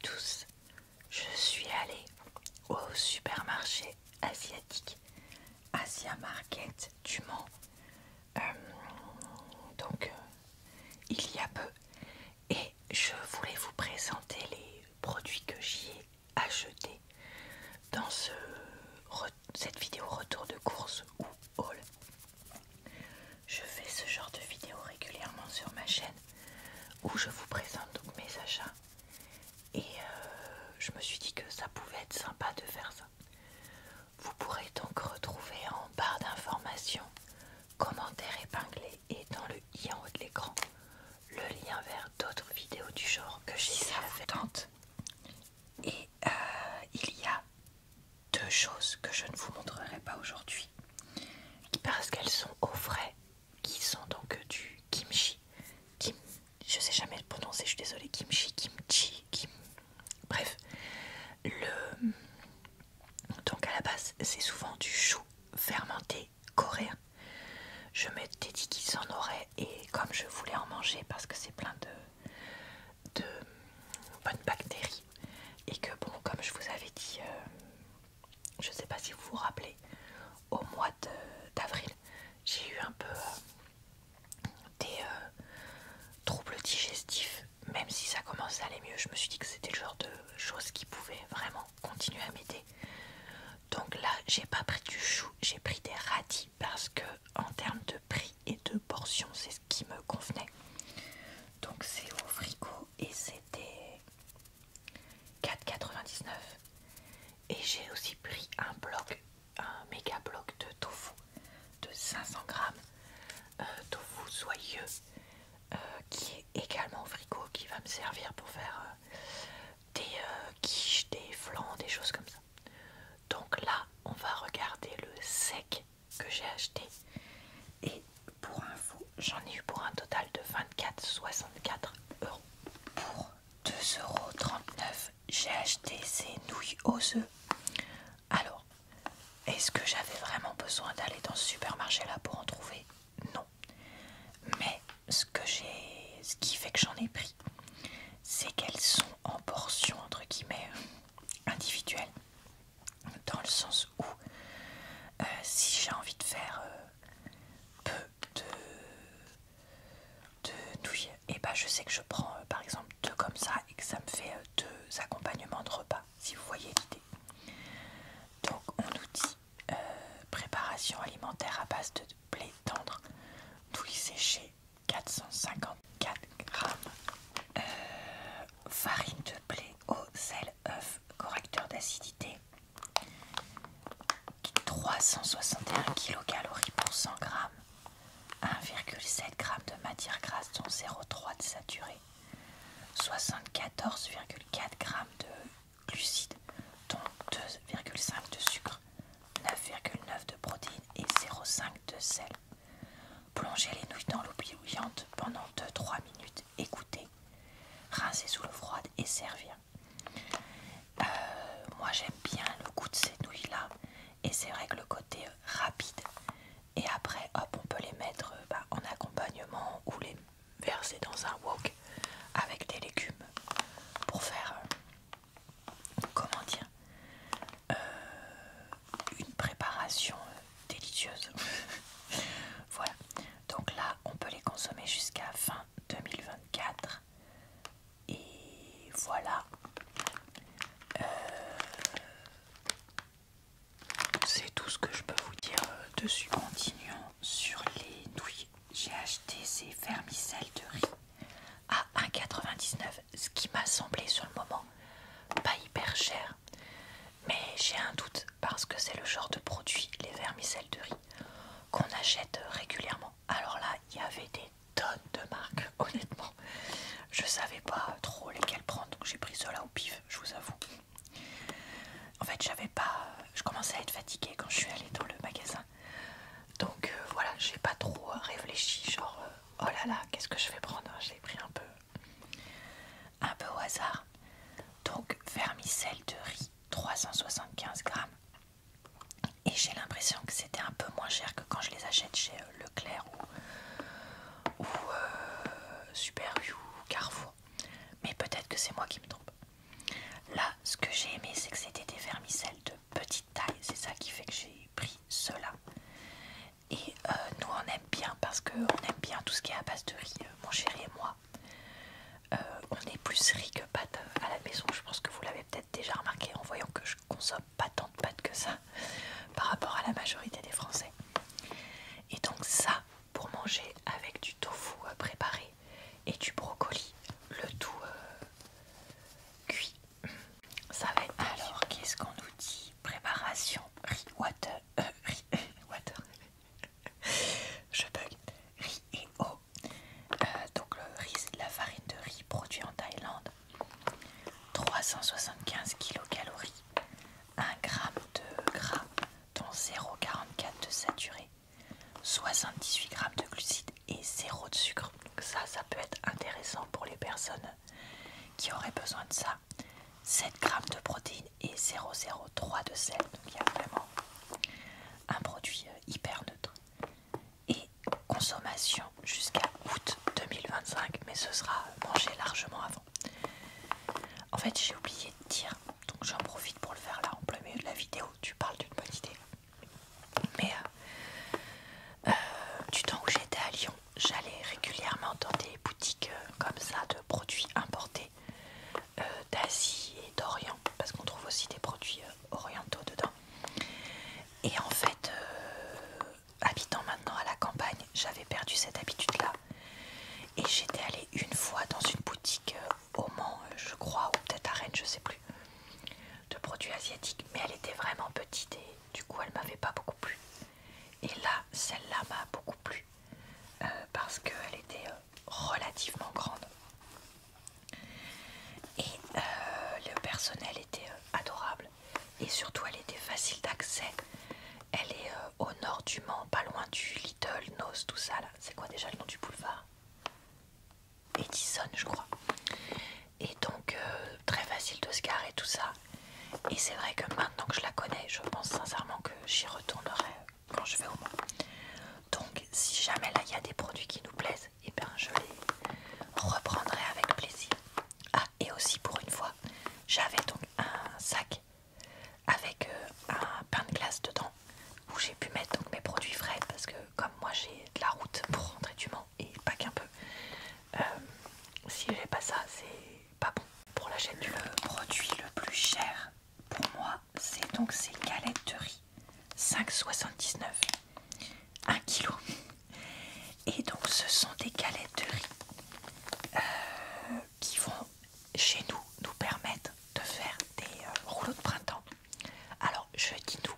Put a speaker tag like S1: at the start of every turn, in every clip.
S1: tous, je suis allée au supermarché asiatique Asia Market du Mans il y a peu et je voulais vous présenter les produits que j'y ai achetés dans cette vidéo retour de course ou haul. Je fais ce genre de vidéo régulièrement sur ma chaîne où je vous présente donc mes achats et je me suis dit que ça pouvait être sympa de faire ça. Vous pourrez donc retrouver en barre d'informations, commentaires épinglés et dans le i en haut de l'écran le lien vers d'autres vidéos du genre que j'ai déjà faites. Et il y a deux choses que je ne vous montrerai pas aujourd'hui parce qu'elles sont au frais, qui sont donc du kimchi. Je sais jamais le prononcer, je suis désolée. Kimchi, kimchi, bref. Donc à la base, c'est souvent du chou fermenté coréen. Je m'étais dit qu'ils en auraient et comme je voulais en manger parce que c'est plein de bonnes bactéries et que bon, comme je vous avais dit, je sais pas si vous vous rappelez, au mois d'avril, j'ai eu un peu des troubles digestifs. Même si ça commence à aller mieux, je me suis dit que c'était le genre de choses qui pouvaient vraiment continuer à m'aider. Donc là, j'ai pas pris du chou, j'ai pris des radis parce que en termes de prix et de portions, c'est ce qui me convenait. Donc c'est au frigo et c'était 4,99 €. Et j'ai aussi pris un méga bloc de tofu de 500 grammes, tofu soyeux, qui est également au frigo, qui va me servir pour faire des quiches, des flans, des choses comme ça. Donc là, on va regarder le sec que j'ai acheté. Et pour info, j'en ai eu pour un total de 24,64 €. Pour 2,39 €, j'ai acheté ces nouilles aux œufs. Alors, est-ce que j'avais vraiment besoin d'aller dans ce supermarché-là pour en trouver? Non. Mais ce qui fait que j'en ai pris, c'est qu'elles sont en portions entre guillemets individuelles. Dans le sens où si j'ai envie de faire peu de nouilles, et ben je sais que je prends par exemple 2 comme ça et que ça me fait 2 accompagnements de repas, si vous voyez l'idée. Donc on nous dit préparation alimentaire à base de blé tendre, nouilles séchées 454 grammes, farine de blé, eau, sel, œuf, correcteur d'acidité, 361 kcal pour 100 grammes, 1,7 g de matière grasse dont 0,3 de saturé, 74,4 g de glucides dont 2,5 de sucre, 9,9 de protéines et 0,5 de sel. Plongez les nouilles dans l'eau bouillante pendant 2-3 minutes, égoutter, rincer sous l'eau froide et servir. Moi j'aime bien le goût de ces nouilles là et c'est vrai que le côté rapide et après hop on peut les mettre en accompagnement ou les verser dans un wok avec des légumes pour faire comment dire une préparation délicieuse. Voilà, donc là on peut les consommer jusqu'à fin 2024 et voilà. C'est tout ce que je peux vous dire dessus. Continuons sur les nouilles. J'ai acheté ces vermicelles de riz à 1,99 €, ce qui m'a semblé sur le moment pas hyper cher. Mais j'ai un doute parce que c'est le genre de produit, les vermicelles de riz, qu'on achète régulièrement. Alors là, il y avait des tonnes de marques, honnêtement. Je savais pas trop lesquelles prendre, donc j'ai pris ceux-là au pif, je vous avoue. En fait, je commençais à être fatiguée quand je suis allée dans le magasin. Donc voilà, j'ai pas trop réfléchi, genre oh là là, qu'est-ce que je vais prendre? J'ai pris un peu au hasard. Donc vermicelle de riz, 375 grammes. Et j'ai l'impression que c'était un peu moins cher que quand je les achète chez Leclerc ou Super U ou Carrefour. Mais peut-être que c'est moi qui me trompe. Là, ce que j'ai aimé, c'est que c'était des vermicelles de petite taille. C'est ça qui fait que j'ai pris ceux-là. Et nous, on aime bien parce qu'on aime bien tout ce qui est à base de riz. Mon chéri et moi, on est plus riz que pâtes à la maison. Je pense que vous l'avez peut-être déjà remarqué en voyant que je consomme pas tant de pâtes que ça par rapport à la majorité des Français. Et donc ça, pour manger avec du tofu préparé et du brocoli, le tout cuit. Ça va être... Alors, qu'est-ce qu'on nous dit? Préparation, riz water, water. Je bug. Riz et eau. Donc le riz, c'est de la farine de riz produit en Thaïlande. 375 kcal, 1 g de gras, dont 0,44 de saturé, 78 g de glucides et 0 de sucre. Donc ça peut être intéressant pour les personnes qui auraient besoin de ça. 7 g de protéines et 0,03 de sel. Donc il y a vraiment un produit hyper neutre. Et consommation jusqu'à août 2025, mais ce sera mangé largement avant. En fait, j'ai oublié de dire, donc j'en profite pour le faire là en plein milieu de la vidéo. Tu parles d'une bonne idée. Mais du temps où j'étais à Lyon, j'allais régulièrement dans des boutiques comme ça de produits importés d'Asie et d'Orient, parce qu'on trouve aussi des produits orientaux dedans. Et en fait, habitant maintenant à la campagne, j'avais perdu cette habitude-là. Et j'étais allée une fois dans une boutique au Mans, je crois, ou peut-être à Rennes, je sais plus, de produits asiatiques. Mais elle était vraiment petite et du coup, elle m'avait pas beaucoup plu. Et là, celle-là m'a beaucoup plu parce qu'elle était relativement grande. Et le personnel était adorable. Et surtout, elle était facile d'accès. Elle est au nord du Mans, pas loin du Lidl, Nos, tout ça là. C'est quoi déjà le nom du boulevard? Edison, je crois. Et donc, très facile de se garer, tout ça. Et c'est vrai que maintenant que je la connais, je pense sincèrement que j'y retournerai quand je vais au Mans. Donc, si jamais là il y a des produits qui nous plaisent, et bien je les reprendrai avec plaisir. Ah, et aussi pour une fois, j'avais donc un sac avec un pain de glace dedans où j'ai pu mettre donc mes produits frais parce que comme moi j'ai de la route pour rentrer du Mans et pas qu'un peu, si j'ai pas ça c'est pas bon pour la chaîne. Le produit le plus cher pour moi c'est donc ces galettes de riz 5,79 1 kg. Et donc ce sont des galettes de riz qui vont chez nous permettre de faire des rouleaux de printemps. Alors je dis nous,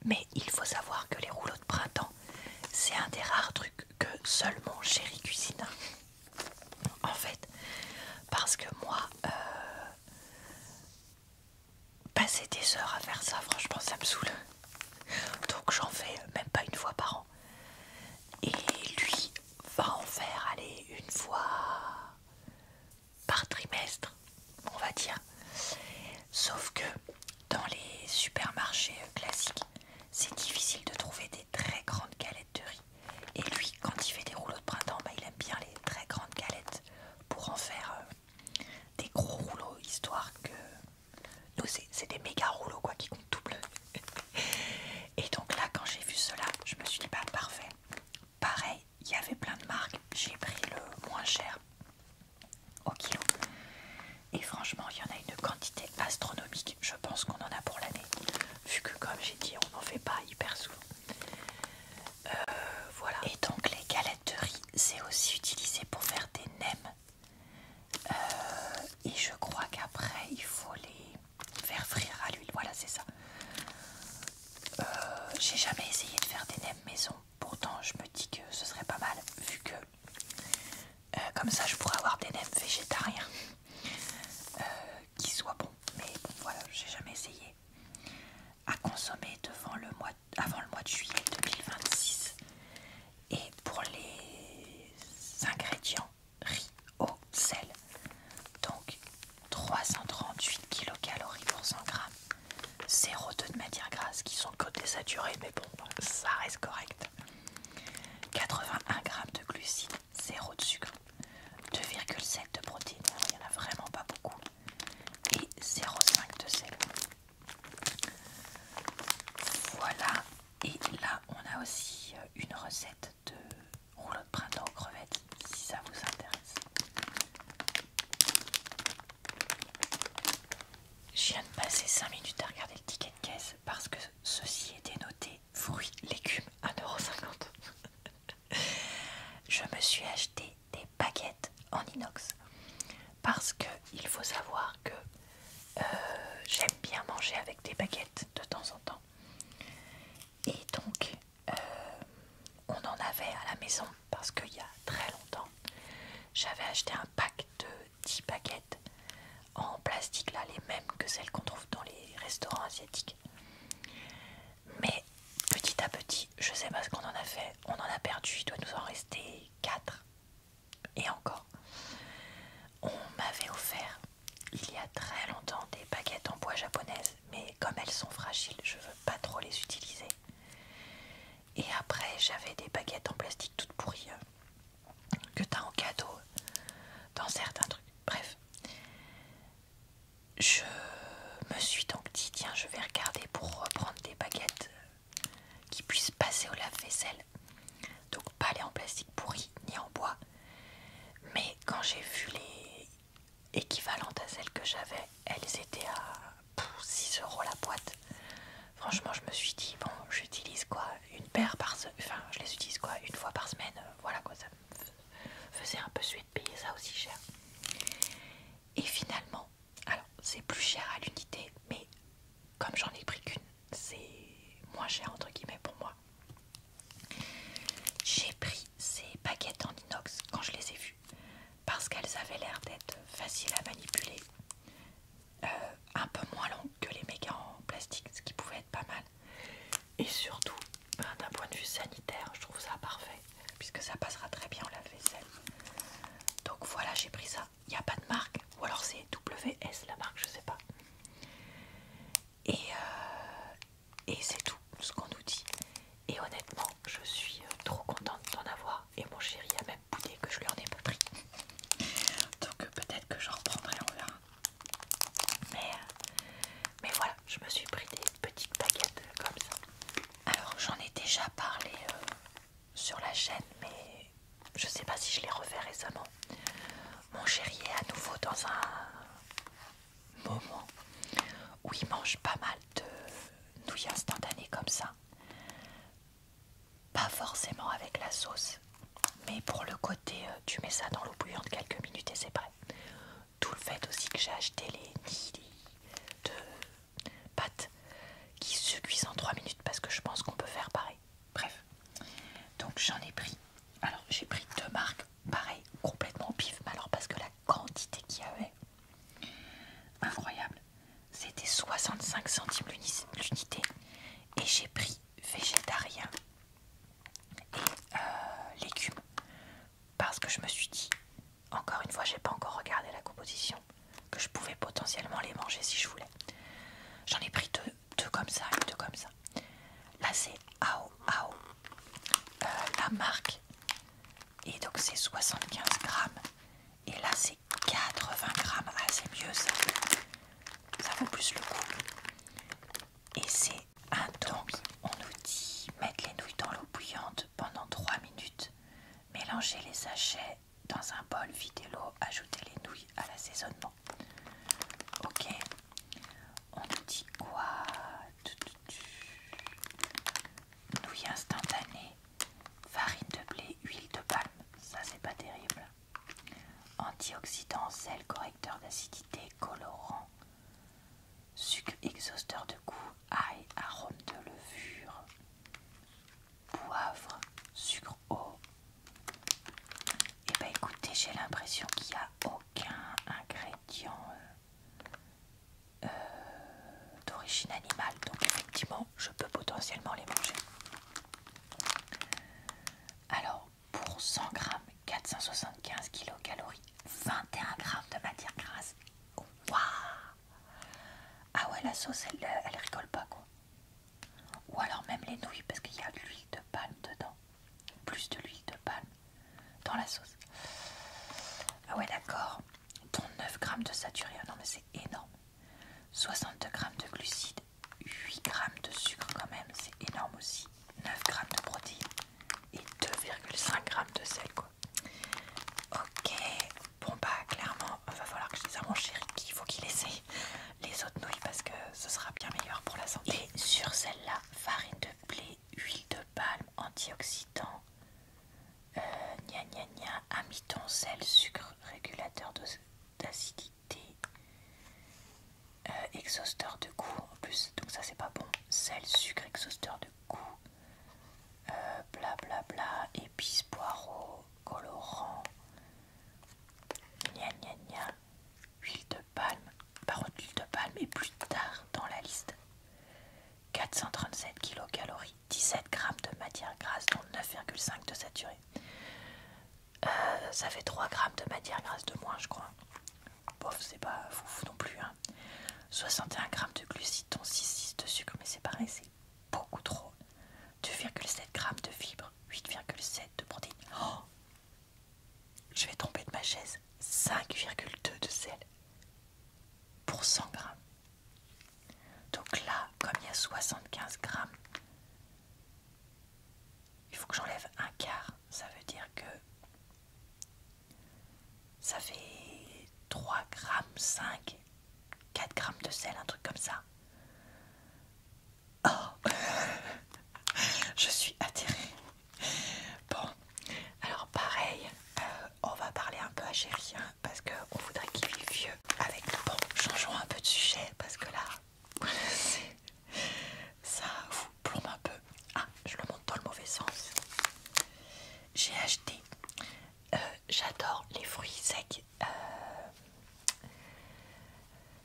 S1: mais il faut savoir que les rouleaux de printemps c'est un des rares trucs que seul mon chéri cuisine. En fait, parce que moi passer des heures à faire ça, franchement ça me saoule. Donc j'en fais même pas une fois par an. Et lui va en faire, allez, une fois par trimestre, on va dire. Sauf que dans les supermarchés classiques, c'est difficile de trouver des très grandes galettes de riz. Et lui, quand il fait des rouleaux de printemps, bah, il aime bien les très grandes galettes pour en faire des gros rouleaux, histoire que... Nous, c'est des méga rouleaux quoi, qui comptent double. Et donc là, quand j'ai vu cela, je me suis dit, bah parfait. Pareil, il y avait plein de marques, j'ai pris le moins cher au kilo. Et franchement, il y en a une quantité astronomique. Je pense qu'on en a pour l'année. Vu que, comme j'ai dit, on n'en fait pas hyper souvent. Voilà. Et donc, les galettes de riz, c'est aussi utilisé pour faire des nems. Et je crois qu'après, il faut les faire frire à l'huile. Voilà, c'est ça. J'ai jamais essayé de faire des nems maison. Pourtant, je me dis que ce serait pas mal. Vu que, comme ça, je pourrais avoir des nems végétariens. Qui soit bon, mais bon, voilà, j'ai jamais essayé. À consommer avant le mois de juillet 2026. Et pour les ingrédients, riz, eau, sel, donc 338 kcal pour 100 g, 0,2 de matière grasse qui sont que des saturés, mais bon, ça reste correct. 81 g de glucides, 0 de sucre, 2,7 de protéines, il n'y en a vraiment pas beaucoup. Et 0 Je viens de passer 5 minutes à regarder le ticket de caisse parce que ceci était noté fruits, légumes 1,50 €. Je me suis acheté des baguettes en inox parce que il faut savoir que j'aime bien manger avec des baguettes de temps en temps. Et donc on en avait à la maison parce qu'il y a très longtemps j'avais acheté un pack de 10 baguettes en plastique, là, les mêmes que celles qu'on trouve dans les restaurants asiatiques. Mais petit à petit, je sais pas ce qu'on en a fait, on en a perdu, il doit nous en rester 4. Et encore, on m'avait offert il y a très longtemps des baguettes en bois japonaises, mais comme elles sont fragiles, je veux pas trop les utiliser. Et après, j'avais des baguettes en plastique toutes pourries que t'as en cadeau dans certains trucs. Bref, je me suis donc dit, tiens, je vais regarder pour reprendre des baguettes qui puissent passer au lave-vaisselle. Donc pas les en plastique pourri ni en bois. Mais quand j'ai vu les équivalentes à celles que j'avais, elles étaient à 6 € la boîte. Franchement, je me suis dit, bon, j'utilise quoi, une paire par semaine, enfin, je les utilise quoi, une fois par semaine, voilà quoi, ça me faisait un peu suer de payer ça aussi cher. Et finalement, alors c'est plus cher à l'unité, mais comme j'en ai pris qu'une, c'est moins cher entre guillemets pour moi. J'ai pris ces baguettes en inox quand je les ai vues, parce qu'elles avaient l'air d'être faciles à manipuler, un peu moins longues que les méga en plastique, ce qui pouvait être pas mal. Et surtout, d'un point de vue sanitaire, je trouve ça parfait, puisque ça passera très bien au lave-vaisselle. Donc voilà, j'ai pris ça. Il n'y a pas de marque, ou alors c'est WS la marque, je sais pas. Et c'est tout ce qu'on nous dit. Et honnêtement, je suis trop contente d'en avoir. Et mon chéri a même boudé que je lui en ai pas pris. Donc peut-être que j'en reprendrai, on verra. Mais voilà, je me suis pris des petites baguettes comme ça. Alors j'en ai déjà parlé sur la chaîne, mais je sais pas si je l'ai refait récemment. Mon chéri est à nouveau dans un moment où il mange pas mal de nouilles instantanées comme ça. Pas forcément avec la sauce, mais pour le côté, tu mets ça dans l'eau bouillante quelques minutes et c'est prêt. Tout le fait aussi que j'ai acheté les nids de pâtes qui se cuisent en 3 minutes parce que je pense qu'on peut faire pareil. Bref, donc j'en ai pris. Alors j'ai pris 2 marques, pareil, complètement au pif, mais alors parce que la quantité qu'il y avait, incroyable. C'était 65 centimes l'unité et j'ai pris végétarien et légumes parce que je me suis dit, encore une fois, j'ai pas encore regardé la composition, que je pouvais potentiellement les manger si je voulais. J'en ai pris deux comme ça et 2 comme ça. Là c'est Ao Ao, la marque, et donc c'est 75 grammes et là c'est 80 grammes. Ah, c'est mieux ça. Ça vaut plus le coup. Et c'est un donc on nous dit mettre les nouilles dans l'eau bouillante pendant 3 minutes, mélanger les sachets dans un bol, vider l'eau, ajouter les nouilles à l'assaisonnement. Ok. On nous dit quoi? Nouilles instantanées, farine de blé, huile de palme. Ça c'est pas terrible. Antioxydants, sel, correcteur d'acidité, colorant, sucre exhausteur de goût, ail, arôme de levure, poivre, sucre, eau. Et bah écoutez, j'ai l'impression qu'il n'y a aucun ingrédient d'origine animale, donc effectivement je peux potentiellement les manger. Alors pour 100 grammes, 475 kilocalories, 21 grammes de matière grasse. Waouh! Ah ouais, la sauce elle rigole pas quoi. Ou alors même les nouilles parce qu'il y a de l'huile de palme dedans. Plus de l'huile de palme dans la sauce. Ah ouais d'accord. Dont 9 grammes de saturé. Ah non mais c'est énorme. 62 grammes de glucides. 8 grammes de sucre quand même. C'est énorme aussi. 9 grammes de protéines. Et 2,5 grammes de sel quoi. Ok. Bon bah clairement va falloir que je dise à mon chéri qu'il faut qu'il essaye les autres nouilles exhausteur de goût en plus, donc ça c'est pas bon. Sel, sucre, exhausteur de goût, bla bla bla, épices, poireaux, colorant, gna gna gna, huile de palme. Par contre, l'huile de palme est plus tard dans la liste. 437 kilocalories, 17 grammes de matière grasse, dont 9,5 de saturé. Ça fait 3 grammes de matière grasse de moins, je crois. Bof, c'est pas foufou non plus. Hein. 61 grammes de glucides, dont 6,6 de sucre, mais c'est pareil, c'est beaucoup trop. 2,7 grammes de fibres, 8,7 de protéines. Oh, je vais tomber de ma chaise. 5,2 de sel pour 100 grammes. Donc là, comme il y a 75 grammes, il faut que j'enlève un quart. Ça veut dire que ça fait 3 grammes 5, 4 grammes de sel, un truc comme ça. Oh, je suis atterrée. Bon, alors pareil, on va parler un peu à Chéri, hein, parce qu'on voudrait qu'il vive vieux avec. Bon, changeons un peu de sujet, parce que là, ça vous plombe un peu. Ah, je le monte dans le mauvais sens. J'ai acheté, j'adore les fruits secs.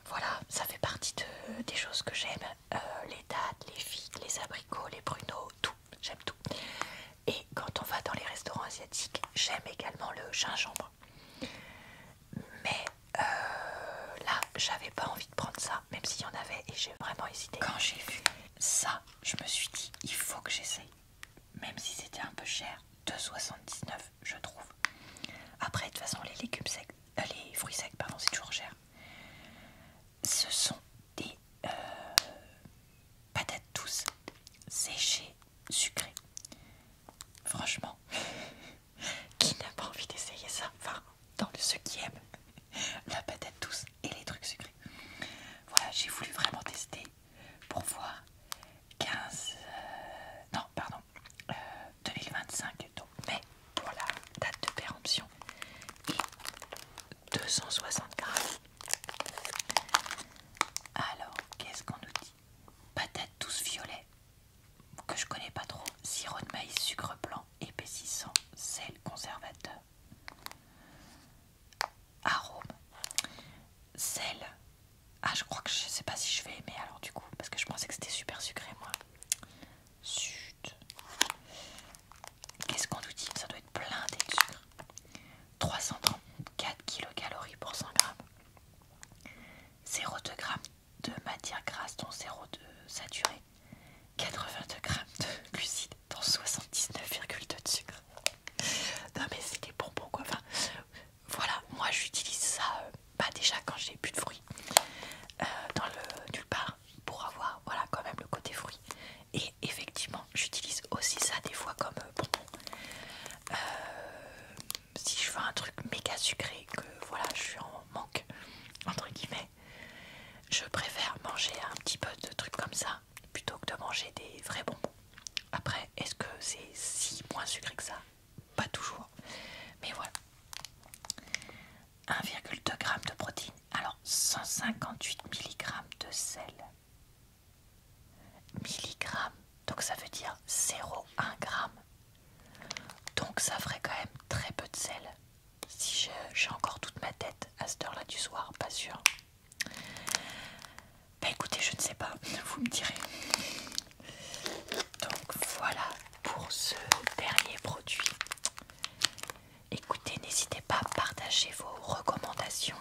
S1: Voilà, ça fait partie des choses que j'aime. Les dattes, les figues, les abricots, les pruneaux, tout. J'aime tout. Et quand on va dans les restaurants asiatiques, j'aime également le gingembre. Mais là, j'avais pas envie de prendre ça, même s'il y en avait, et j'ai vraiment hésité. Quand j'ai vu ça, je me suis dit, il faut que j'essaye. Même si c'était un peu cher, 2,79 je trouve. Après, de toute façon, les légumes secs, les fruits secs, pardon, c'est toujours cher. Ce sont des patates douces, séchées, sucrées. Franchement, qui n'a pas envie d'essayer ça? Enfin, dans ceux qui aiment la patate douce et les trucs sucrés. Voilà, j'ai voulu vraiment tester pour voir 2025, donc mai pour la date de péremption, et 260 grammes. Alors, qu'est-ce qu'on nous dit? Patate douce violet, que je connais pas trop, sirop de maïs, sucre blanc, épaississant, sel, conservateur, arôme, sel. Ah, je crois que je sais pas si je vais aimer alors du coup, parce que je pensais que c'était super sucré moi. Zut. Qu'est-ce qu'on nous dit? Ça doit être blindé de sucre. 334 kilocalories pour 100 grammes. 0,2 grammes de matière grasse, dont 0,2 saturé. 82 grammes de glucides, dont 79,2 de sucre. Non mais c'est des bonbons quoi. Enfin, voilà, moi j'utilise ça déjà quand j'ai plus de fruits dans le nulle part pour avoir voilà quand même le côté fruit. Et effectivement, j'utilise aussi ça des fois comme bonbon. Si je veux un truc méga sucré, que voilà, je suis en manque entre guillemets, je préfère manger un petit peu de trucs comme ça plutôt que de manger des vrais bonbons. Après, est-ce que c'est si moins sucré que ça? Pas toujours, mais voilà. 1,2 g de protéines, alors 158 mg de sel. Milligrammes, donc ça veut dire 0,1 g. Donc ça ferait quand même très peu de sel. Si j'ai encore toute ma tête à cette heure-là du soir, pas sûr. Bah écoutez, je ne sais pas, vous me direz. Donc voilà pour ce dernier produit. Écoutez, n'hésitez pas à partager vos recommandations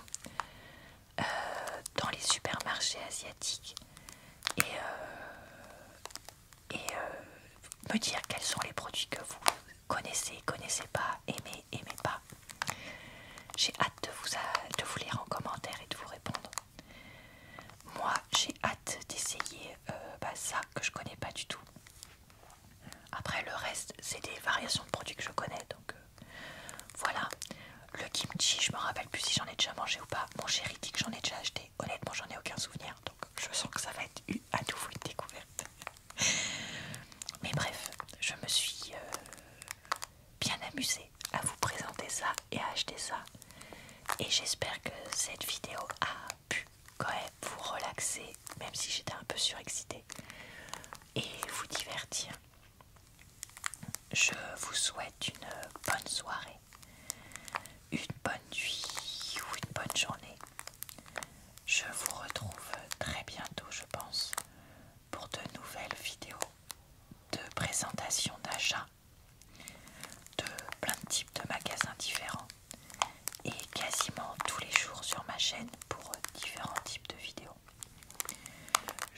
S1: dans les supermarchés asiatiques et me dire quels sont les produits que vous connaissez pas, aimez pas. J'ai hâte de vous lire en commentaire et de vous répondre. Moi, j'ai hâte d'essayer ça que je connais pas du tout. Après, le reste, c'est des variations de produits que je connais, donc voilà. Le kimchi, je me rappelle plus si j'en ai déjà mangé ou pas. Mon chéri dit que j'en ai déjà acheté. Honnêtement, j'en ai aucun souvenir, donc je sens que ça va être à nouveau une découverte. Mais bref, je me suis bien amusée à vous présenter ça et à acheter ça. Et j'espère que cette vidéo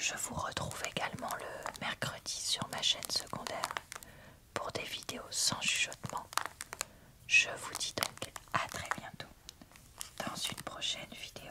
S1: Je vous retrouve également le mercredi sur ma chaîne secondaire pour des vidéos sans chuchotement. Je vous dis donc à très bientôt dans une prochaine vidéo.